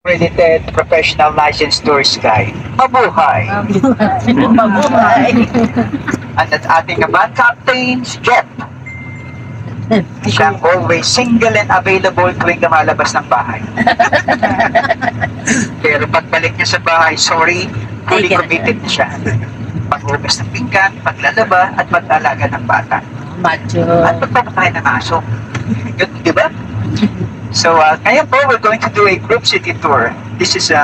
Accredited professional licensed tourist guide. Mabuhay! Mabuhay. At ating band captain, si Jeff. Siyang always single and available tuwing lumalabas ng bahay. Pero pagbalik niya sa bahay, sorry, fully committed na siya. Pag-ugas ng pinggan, paglalaba, at pag-alaga ng bata. Macho. At pagpapakain ng aso. Yun, di ba? So, ngayon po, we're going to do a group city tour. This is,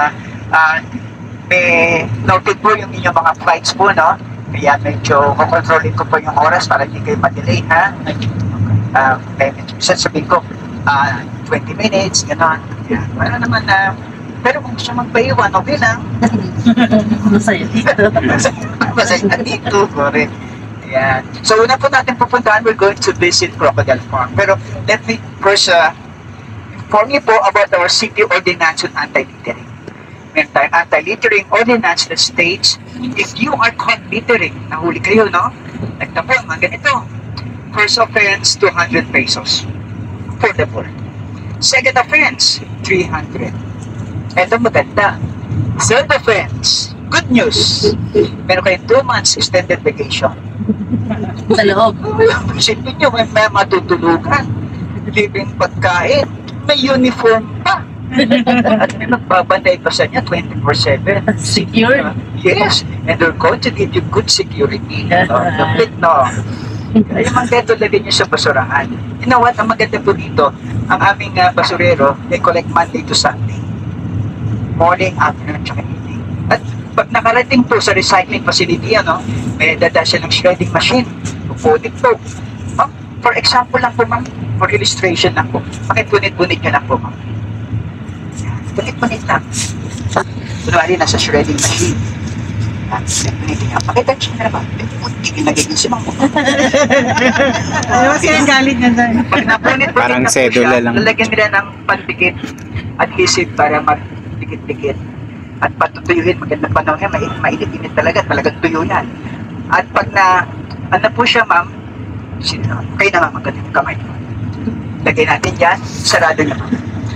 may noted po yung inyong mga flights po, no? Kaya medyo kukontrolin ko po yung oras para hindi kayo ma-delay, ha? Sasabihin ko, 20 minutes, gano'n. Yeah. Para naman pero kung gusto magpaiwan, okay lang. Masaya dito. Masaya dito, correct. Yeah. So, una po natin pupuntahan, we're going to visit Crocodile Farm. Pero, let me first, inform you po about our city ordinance on anti-littering. Meron tayong anti-littering ordinance that states, if you are caught littering, nahuli kayo, no? Nagtapo, mga ganito. First offense, 200 pesos. For the poor. Second offense, 300. Ito maganda. Third offense, good news. Meron kayong 2 months extended vacation. Sa loob. Isipin nyo, may matutulugan. Libreng pagkain. May uniform pa. At may magbabantay pa sa niya 24/7. Secure. Yes. And they're going to give you good security. Lupit, no? Ay, yung maganda lagay niyo sa basurahan. You know what? Ang maganda po dito, ang aming basurero, they collect Monday to Sunday. Morning, afternoon, tsaka evening. At pag nakarating po sa recycling facility, may dada siya ng shredding machine. Pupudit po. For example lang po, ma'am, for illustration lang po. Pakipunit-punit nyo lang po, ma'am. Punit-punit lang. Kunwari, nasa shredding machine. Punit-punit nga. Pakita nyo na naman. Hindi nagiging si ma'am. Ayaw kasi ang galit niya dyan. Pag napunit-punit Parang na po sedula siya, lang. lalagyan nila ng pandikit adhesive para magdikit-dikit. At patutuyuhin, magandang panahon yan, mainit-init talaga, talagang tuyo yan. At pag ano po siya, ma'am, kayo naman magandang kamay. Lagay natin yan, sarado nyo.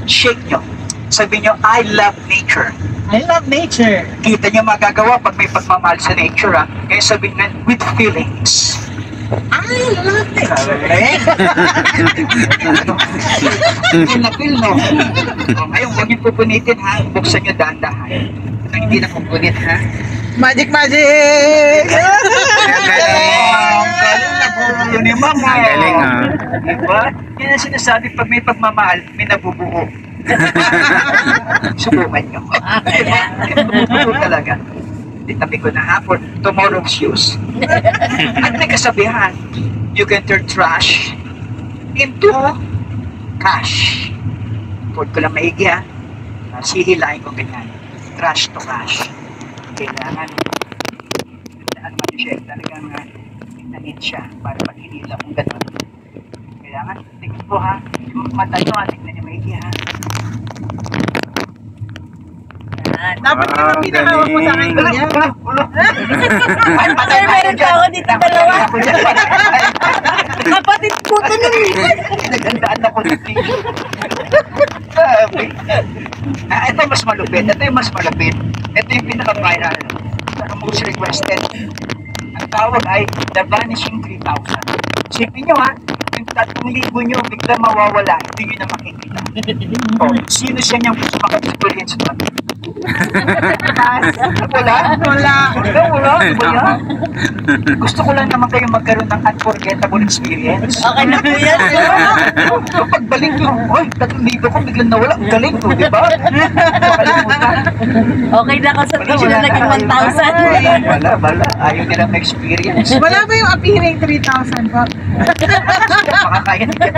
Shake nyo. Sabihin nyo, I love nature. I love nature. Kita nyo magagawa pag may pagmamahal sa nature, ha? Kaya sabihin nyo, with feelings. I love nature. Feel, no? Ngayon, huwag niyo pupunitin, ha? Buksan nyo dahan-dahan. Hindi na pupunit, ha? Magic, magic! Galing na po yun ni Mama. Galing, ha? Diba? Yan ang sinasabi, pag may pagmamahal, may nabubuo. Subukan nyo. Diba? Nabubuo talaga. Itabi ko na, ha? For tomorrow's use. At may kasabihan, you can turn trash into cash. Port ko lang maigi, ha? Sihilain ko ganyan. Trash to cash. Kailangan ano man siya, talagang internet siya para pag-inila kung gano'n. Kailangan, tingin po, ha? Yung mata nyo, tingnan nyo maigi, ha? Dapat naman pinahawak mo sa akin ganyan. Ay, patay Sir, tayo meron dyan. pa ako dito dalawa. Ako dyan. Kapatid po ito nun eh. Nagandaan ako dito. Sabi. Ito yung mas malupit. Ito yung mas malupit. Ito yung pinaka-viral. Most requested. Ang tawag ay The Vanishing 3,000. Sipin nyo, ha? Yung 3,000 nyo bigla mawawala. Hindi nyo na makikita. Sino siya niyang gusto maka-experience na? Wala? Wala. Wala. Gusto ko lang naman kayo magkaroon ng unforgettable experience. Okay na po yan. Yung pagbalik ko, oy, 3,000 ko biglang nawala. Ang galing ko, di ba? Makalimutan. Okay na ako sa picture na naging 1,000. Wala. Ayaw nilang ma-experience. Wala ba yung appearing 3,000 po? Makakaya na yan.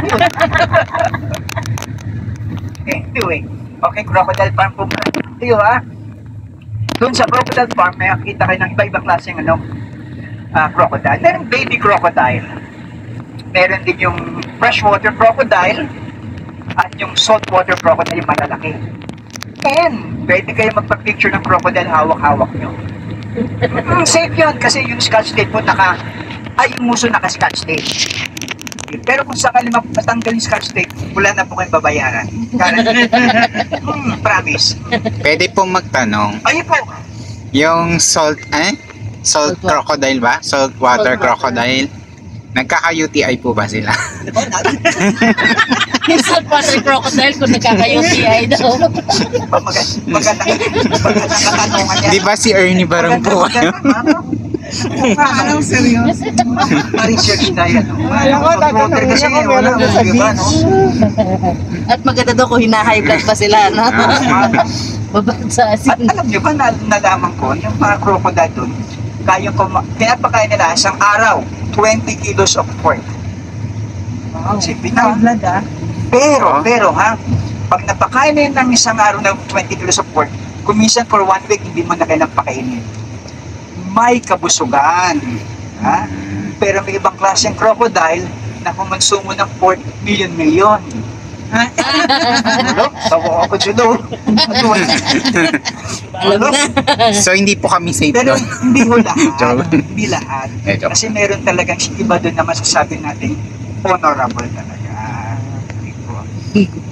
Anyway, okay, Crocodile Farm po muna. Ito, ha? Doon sa Crocodile Farm, may nakita kayo ng iba-ibang klaseng crocodile. Meron baby crocodile. Meron din yung freshwater crocodile at yung saltwater crocodile yung malalaki. And pwede kayo magpa-picture ng crocodile hawak-hawak nyo. Safe yun kasi yung Scotch tape po yung muso naka-Scotch tape. Pero kung sakali matanggal yung scotch tape, wala na po kayong babayaran. Promise. Pwede pong magtanong, Ayun po. yung salt crocodile ba? Salt water crocodile. Nagkaka-UTI po ba sila? Yung saltwater crocodile kung nagkaka-UTI daw. Magandang katanungan yan. Di ba si Ernie Barong po? Anong seryoso? Ma-research na yan. Alam ko, Water kasi tatanungin ako, wala meron sa diba, no? At maganda daw kung hina-high blood pa sila, no? Babad sa At asin. alam niyo ba, nalaman ko, yung mga crocodile doon, pinapakain nila isang araw, 20 kilos of pork. Sipin na. Blood ah. Pero ha, pag napakain na yun ng isang araw ng 20 kilos of pork, kuminsan for 1 week, hindi mo na kailang pakainin. May kabusugan. Ha? Pero may ibang klaseng crocodile na kumonsumo ng pork milyon-milyon. Tawa ako dyan, no? Alam na. So hindi po kami safe Pero doon. hindi ho lahat. Joke. Hindi lahat. Joke. Kasi meron talagang iba doon na masasabi natin honorable talaga.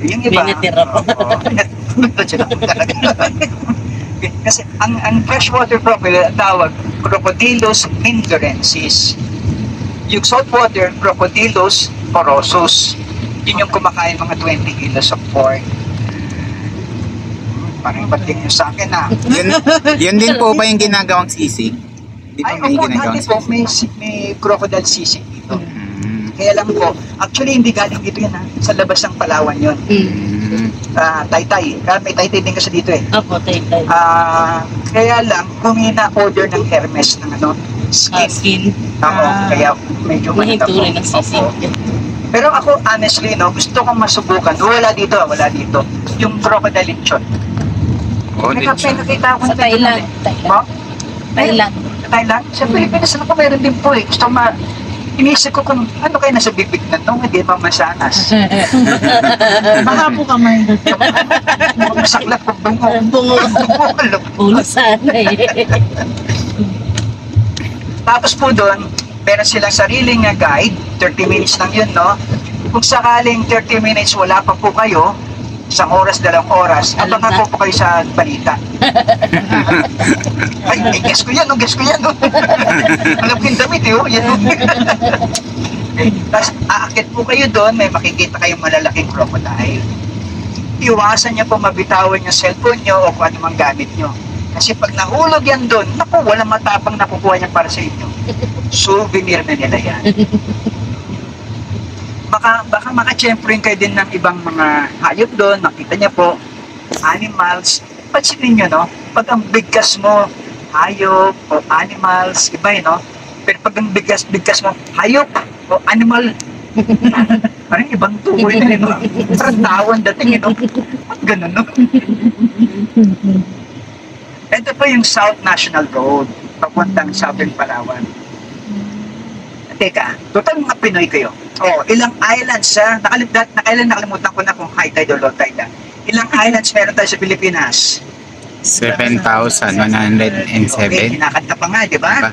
Yung iba. Binitira pa. Kasi ang freshwater crocodile tawag Crocodylus mindorensis. Yung saltwater Crocodylus porosus. Yun yung kumakain mga 20 kilos of pork. Parang bating nyo sa akin na. Yun din po ba yung ginagawang sisig? Di ba Ay, may opo, ginagawang dati po, sisig? may crocodile sisig dito. Mm. Kaya lang po, actually hindi galing dito yun ha. Sa labas ng Palawan yun. Mm. Taytay. May taytay din kasi dito eh. Opo, tay-tay. Kaya lang, humina order ng Hermes ng skin. Skin. Kaya medyo Mahinto rin ang Opo. sisig. Pero ako, honestly, no, gusto kong masubukan. Wala dito. Yung crocodile lechon. Oh, lechon. Nakita ko Sa Thailand. Mo? Thailand. Sa Thailand? Sa Pilipinas, ako meron din po eh. Gusto ko inisip ko kung ano kayo nasa bibig na nung hindi mamasanas. Baka po kamay. Masaklap ko bungo. Bungo. Ulo sana eh. Tapos po doon, meron silang sariling guide, 30 minutes lang yun, no? Kung sakaling 30 minutes wala pa po kayo, 1 oras, 2 oras, Alam abangan na. po kayo sa balita. Ay, guess ko yan, no? Alam ko yung damit, yan. Tapos aakit po kayo doon, may makikita kayong malalaking crocodile. Iwasan niyo po mabitawan yung cellphone niyo o kung ano mang gamit niyo. Kasi pag nahulog yan doon, naku, walang matapang nakukuha niya para sa inyo. Souvenir na nila yan. Baka makachempering kayo din ng ibang mga hayop doon, makita niya po, animals. Pansinin niyo, no? Pag ang bigkas mo, hayop o animals, iba yun, no? Pero pag ang bigkas mo, hayop o animal, parang ibang tukoy na rin, no? Parang tawan dating, no? Ganun, no? Ito po yung South National Road, papuntang Southern Palawan. Teka, total mga Pinoy kayo. Ilang islands nakalimutan ko na kung high tide o low tide. Ilang islands meron tayo sa Pilipinas? 7,107. Okay, kinakanta pa nga, di ba?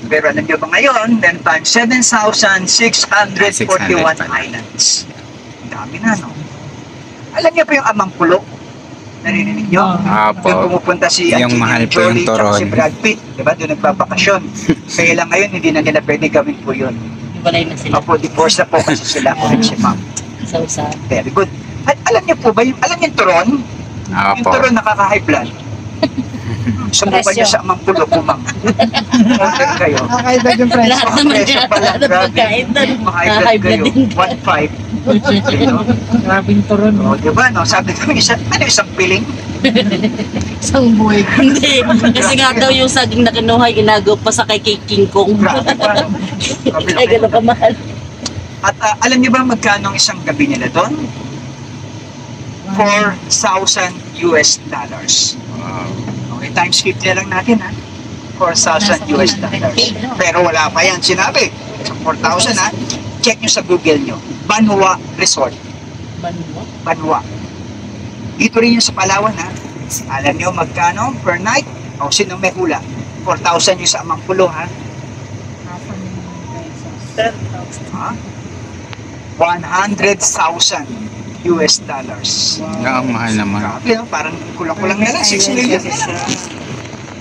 Pero alam niyo ba ngayon, meron tayong 7,641 islands. Ang dami na, no? Alam niyo po yung Amang Pulo? Naririnig niyo? Apo. Doon pumupunta si Yung mahal po yung Jolie at turon. si Brad Pitt, di ba? Doon nagbabakasyon. Kaya lang ngayon, hindi na nila pwede gawin po yun. Ibalay na sila. Opo, divorce na po kasi sila po si ma'am. Sausa. Very good. At alam niyo po ba, alam niyo yung turon? Yung Apo. turon nakaka-high blood. Subukan niyo sa Amang Pulo po, ma'am. Order kayo. Nakakaiba yung price. Lahat naman presyo yan. pala, Lahat ng grabe. pagkain doon. Maka-high High blood blood kayo. din. 1.5. Grabing turon. O, di ba, no? Sabi ko, isang piling? Isang buhay. Hindi. Kasi nga daw yung saging na kinuha, inago pa sa kay King Kong. Grabe pa. Kaya gano'n kamahal. At alam niyo ba magkano ang isang gabi nila doon? $4,000 US. Okay, times 50 na lang natin, ha? $4,000 US. Pero wala pa yan sinabi. So, 4,000, ha? Check nyo sa Google nyo. Banwa Resort. Banwa. Dito rin yung sa Palawan, ha? Alam nyo magkano per night? O, sino may hula? 4,000 yung sa Amang Pulo, ha? Ha? 100,000 US dollars. Ang mahal naman. Grabe, no? Parang kulang-kulang na lang, 6 million na lang.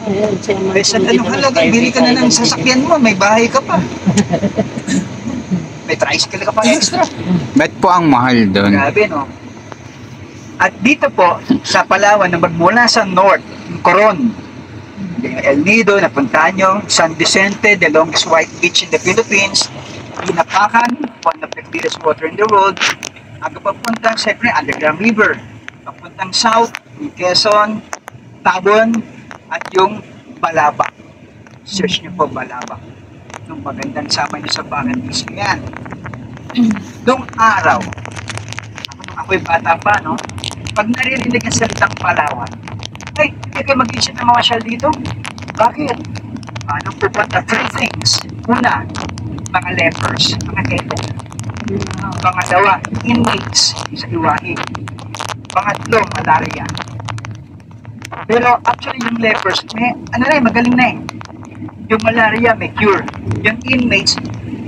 Ayan, siya ang Eh, sa anong halaga, bili ka na ng sasakyan mo, may bahay ka pa. May tricycle ka pa extra. Ba't po ang mahal doon? Grabe, no? At dito po, sa Palawan, na magmula sa north, Coron, yung El Nido, napuntahan nyo, San Vicente, the longest white beach in the Philippines, Inapakan, one of the clearest water in the world, hanggang papuntang, siyempre, Underground River, papuntang south, yung Quezon, Tabon, at yung Balabac. Search nyo po Balabac. Yung magandang sama nyo sa bucket list nyo yan. Noong araw, nung ako'y bata pa, no? Pag naririnig ang salitang Palawan, ay, hindi kayo mag-isip na mamasyal dito. Bakit? Ano pupunta? 3 things. Una, mga lepers, mga keto. Pangalawa, inmates sa iwahi. Pangatlo, malaria. Pero actually yung lepers, ano na magaling na eh. Yung malaria, may cure. Yung inmates,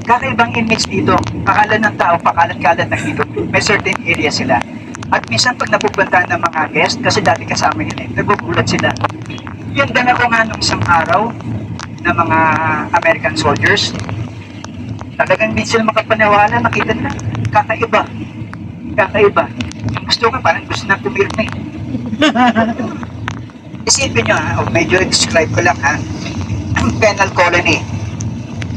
kakaibang inmates dito. Akala ng tao, pakalat-kalat na dito. May certain area sila. At minsan pag napupuntahan ng mga guest, kasi dati kasama yun eh, nagugulat sila. Yung dala ko nga nung isang araw ng mga American soldiers, talagang hindi sila makapaniwala, nakita nila, kakaiba. Kakaiba. Yung gusto ko, parang gusto na pumirme. Isipin nyo ha, medyo describe ko lang ha, ang penal colony.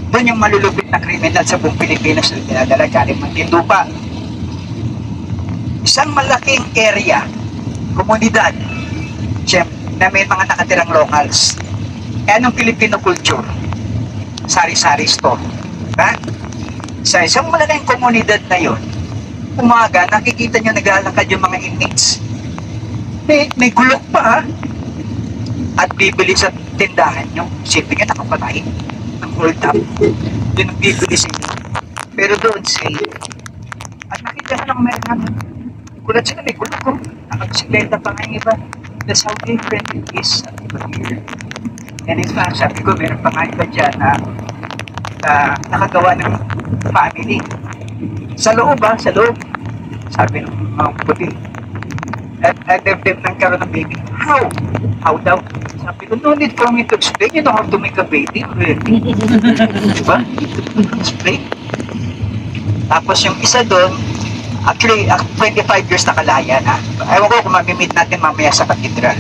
Doon yung malulupit na kriminal sa buong Pilipinas na dinadala galing Muntinlupa. Isang malaking area, komunidad, na may mga nakatirang locals. E anong Filipino culture? Sari-sari store. Ha? Sa isang malaking komunidad na yon, umaga, nakikita nyo naglalakad yung mga inmates. May gulok pa ha? At bibili sa tindahan nyo. Siyempre nga nakapatay. Ang hold up. Yun ang bibili sila. Pero doon safe. At nakita ka ng meron. Kulat sila, may gulok ko. Nakabisikleta pa nga yung iba. That's how different it is over here. And in fact, sabi ko, meron pa nga iba dyan na nakagawa ng family. Sa loob ha, sa loob. Sabi ng mga puti. At them nang karoon ng baby. How? How daw? Sabi ko, no need for me to explain. You know how to make a baby already. Diba? Explain. Tapos yung isa doon, actually, 25 years na kalaya na. Ewan ko kung mag-meet natin mamaya sa katedral.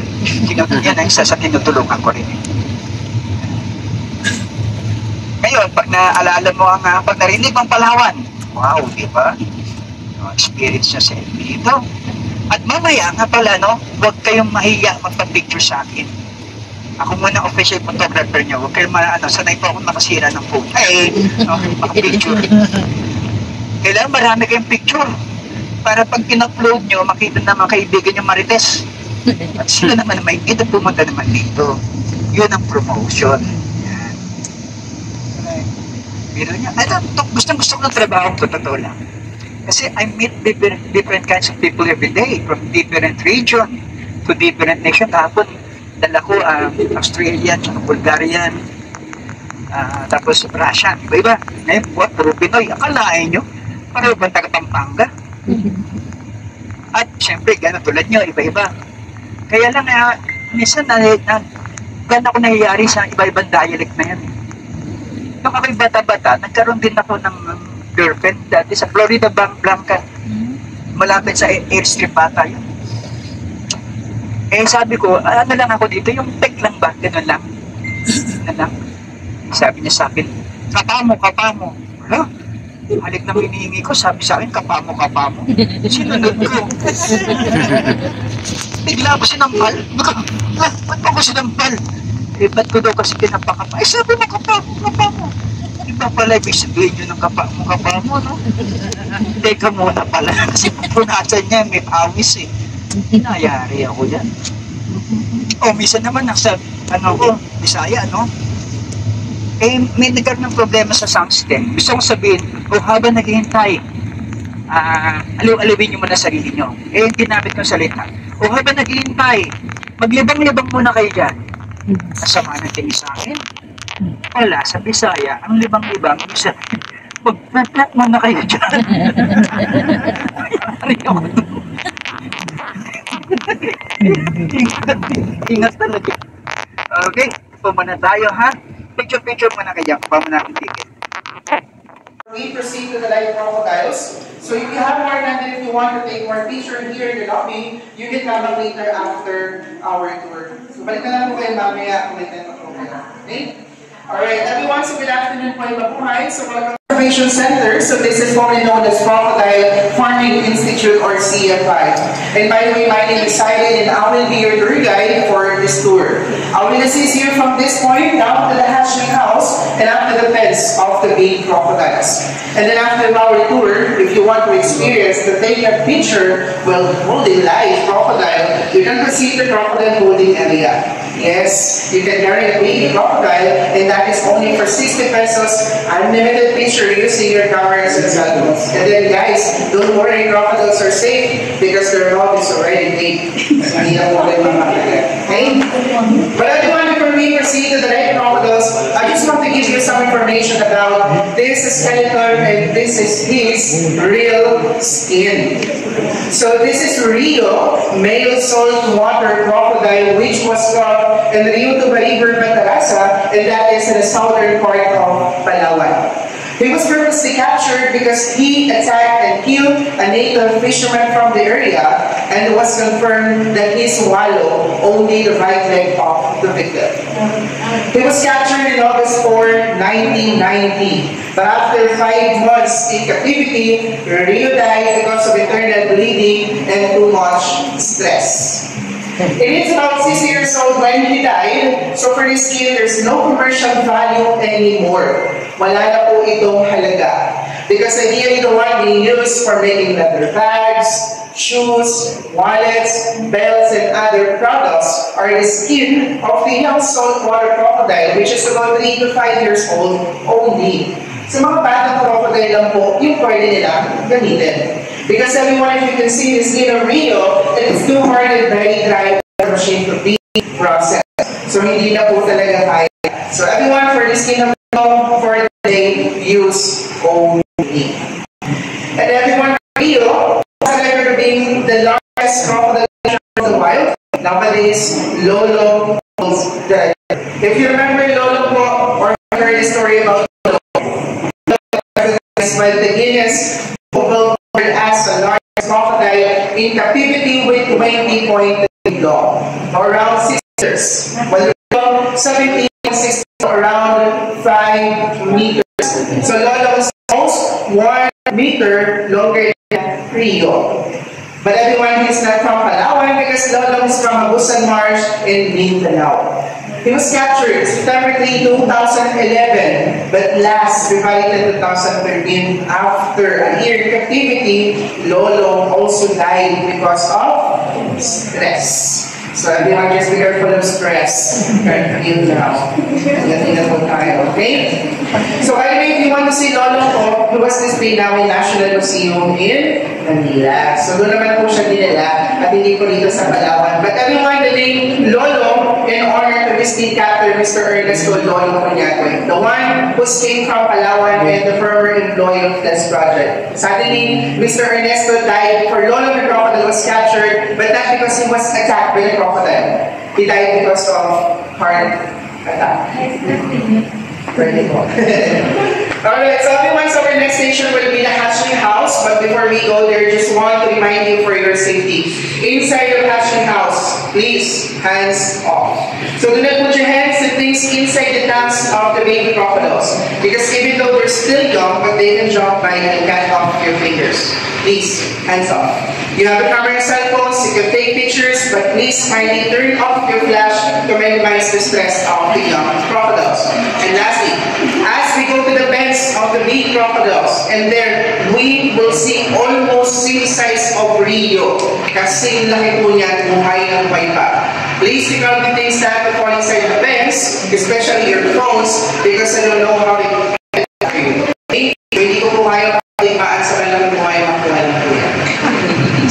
Yan ang isa sa tinutulungan ko rin. Ngayon, pag naalala mo ang pag narinig mong Palawan, wow, di ba? Experience niya sa dito. At mamaya nga pala, no, huwag kayong mahiya magpa-picture sa akin. Ako muna official photographer niyo. Huwag kayong sanay po ako makasira ng phone. Ay, maka-picture. Kailangan marami kayong picture. Para pag in-upload nyo, makita na mga kaibigan yung Marites. At sila naman may kita pumunta naman dito. Yun ang promotion. Yan. Biro niya. Gustong-gusto ko ng trabaho ko, totoo lang. Kasi I meet different kinds of people every day. From different region to different nation. Tapos, dala ko Australian, Bulgarian, tapos Russian. Iba-iba. Ngayon, puro Pinoy. Akalain nyo, pareho bang taga Pampanga? At syempre, gano'n tulad nyo, iba-iba. Kaya lang, minsan gano'n ako nangyayari sa iba-ibang dialect na yan. Nung ako'y bata-bata, nagkaroon din ako ng girlfriend dati sa Florida Blanca. Malapit sa airstrip bata yun. Eh sabi ko, ano lang ako dito, yung peg lang ba? Gano'n lang. Gano'n lang. Sabi niya sa akin, kapamo. Huh? Halik na hinihingi ko, sabi sa akin, kapamo. Sinunod ko. Bigla ako sinampal. Ba't ako sinampal? Eh, ba't ko daw kasi pinapakapa? Eh, sabi mo, kapamo. Iba pala, ibig sabihin nyo ng kapamo, no? Teka muna pala. Kasi punasan niya, may pawis eh. Hinayari ako yan. O, minsan naman, nasa, Bisaya, no? Eh, may nagkaroon ng problema sa sound system. Gusto kong sabihin, habang naghihintay, aliw-aliwin nyo muna sarili nyo. Eh, ginamit kong salita. Habang naghihintay, maglibang-libang muna kayo dyan. Kasama ng tingin sa akin. Wala, sa Bisaya, ang libang-libang, Mag-flat muna kayo dyan. Ari ako to. Ingat talaga. Okay, po muna tayo ha. Picture muna kayo. Pa muna natin ticket. We proceed to the live crocodiles. So if you have more than if you want to take more picture here in the lobby, you can come back later after our tour. So balik na lang po kayo mamaya kung may time po kayo. Okay? Alright, everyone, so good afternoon po yung mabuhay. So welcome to the Conservation Center. So this is formerly known as Crocodile Farming Institute or CFI. And by the way, my name is Silent and I will be your tour guide for this tour. I will assist you from this point down to the hatchling house and up to the fence of the big crocodiles. And then after our tour, if you want to experience the take a picture while holding live crocodile, you can proceed to crocodile holding area. Yes, you can carry a baby crocodile and that is only for 60 pesos, unlimited picture using your cameras and cell phones. And then guys, don't worry, crocodiles are safe because their mouth is already big. Okay? But I do want to proceed to the right crocodiles. I just want to give you some information about this skeleton and this is his real skin. So this is Rio, male saltwater crocodile, which was caught in the Rio Tuba River, Batarasa, and that is in the southern part of Palawan. He was purposely captured because he attacked and killed a native fisherman from the area, and it was confirmed that he swallowed only the right leg of the victim. He was captured in August 4, 1990, but after 5 months in captivity, Rio died because of internal bleeding and too much stress. It is about 6 years old when he died, so for this skin, there's no commercial value anymore. Wala na po itong halaga. Because ideally, the one being used for making leather bags, shoes, wallets, belts, and other products are the skin of the young saltwater crocodile, which is about 3 to 5 years old only. Sa mga batang crocodile lang po, yung pwede nila gamitin. Because everyone, if you can see the skin of Rio, it's too hard and very dry for the machine to be processed. So hindi na po talaga kaya. So everyone, for the skin of Rio, for today, use only. And everyone, Rio, considered being the largest crocodile of the wild. Nowadays, Lolo was dead. If you remember Lolo po, or heard the story about Lolo, by the Guinness Book as the largest crocodile in captivity with 20 pointed long, around 6 meters. While 17 and 16 around 5 meters. So Lolo was almost 1 meter longer than Rio. But everyone is not from Palawan because Lolo is from Abusan Marsh in Mindanao. He was captured September 3, 2011, but last revived in 2013. After a year in captivity, Lolo also died because of stress. So everyone just be careful of stress. Yun now. Okay? So by the way, if you want to see Lolo po, he was displayed now in National Museum in Manila. So doon naman po siya dinala at hindi po dito sa Palawan. But everyone, the name Lolo in honor to this state captain, Mr. Ernesto Lolo Cunyato, the one who came from Palawan and the former employee of this project. Suddenly, Mr. Ernesto died for Lolo the crocodile was captured, but not because he was attacked by the crocodile. He died because of heart attack. Pretty cool. Alright, so everyone, so our next station will be the hatchling house. But before we go there, just want to remind you for your safety. Inside your hatchling house, please, hands off. So do not put your hands and things inside the tanks of the baby crocodiles. Because even though they're still young, but they can jump by and cut off your fingers. Please, hands off. You have a camera and cell phones, you can take pictures, but please kindly turn off your flash to minimize the stress of the young crocodiles. And lastly, as we go to the beds of the big crocodiles, and there we will see almost same size of Rio. Kasi laki po niya, buhay ng buhay pa. Please take out the things that are falling inside the beds, especially your phones, because I don't know how they can you. Okay? Hindi ko po kaya paan sa kanilang buhay makuha ng kuya.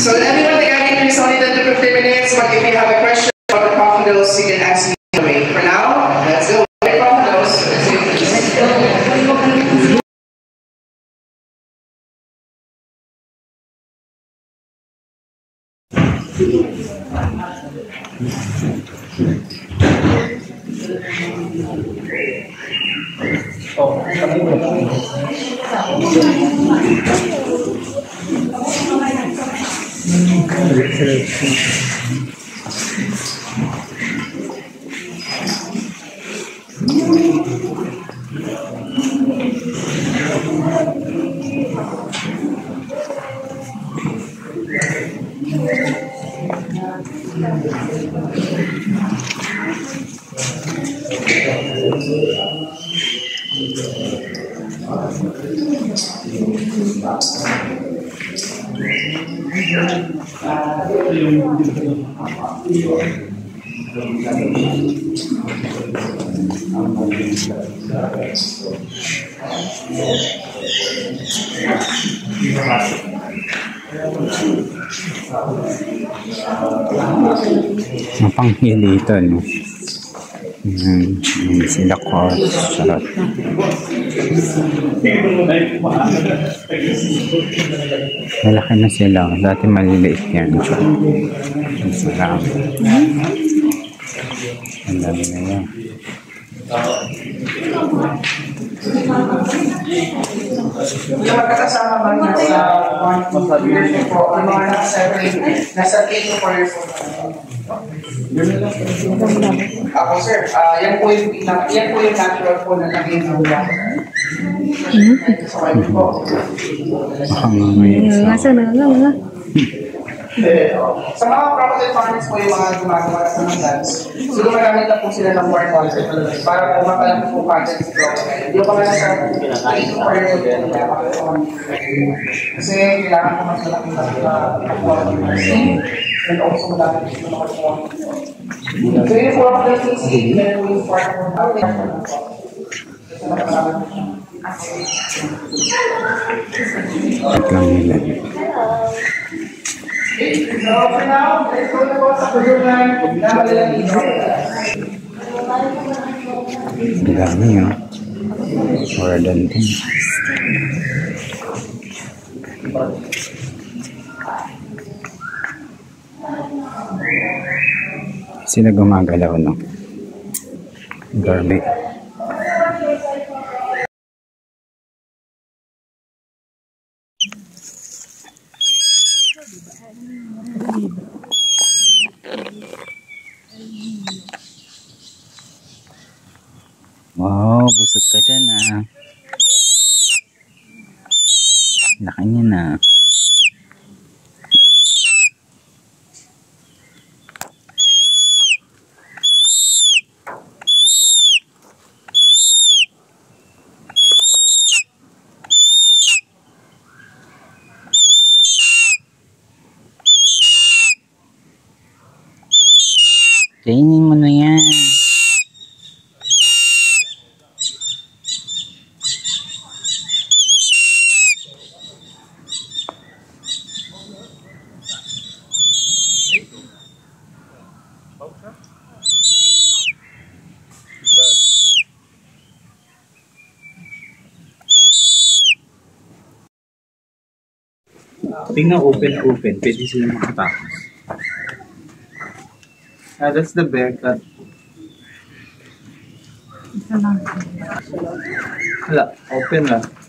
So everyone, the guiding is only 10 to 15 minutes, but if you have a question about the crocodiles, you can ask me away. For now, let's go. Crocodiles. Mapanghilitan. Sila ko. Sarap. Malaki na sila. Dati maliliit yan. Sarap. Ang dami na yan. Yung magkakasama man nasa 1 years po, ano nga nasa 3 to 4 years po. Ako sir, yan po yung natural po na naging hula. Sa mga crocodile farmers po yung mga gumagawa sa mga plants, so gumagamit na po sila ng warm water para po makalang po pageant sa crocodile. Yung mga nasa 3 to 4 years kasi kailangan po mas malaking and also madami po mga so yun po ang kasi then we part po Lang nila. so for now, let's go na po sa program na malalang Ang dami yun. More than 10. Sila gumagalaw, no? Garlic. Wow, busog ka dyan, ah. Laki niya na. Kainin mo na yan. Tingnan open. Pwede sila makatakas. That's the bear cut. Hala, open lang.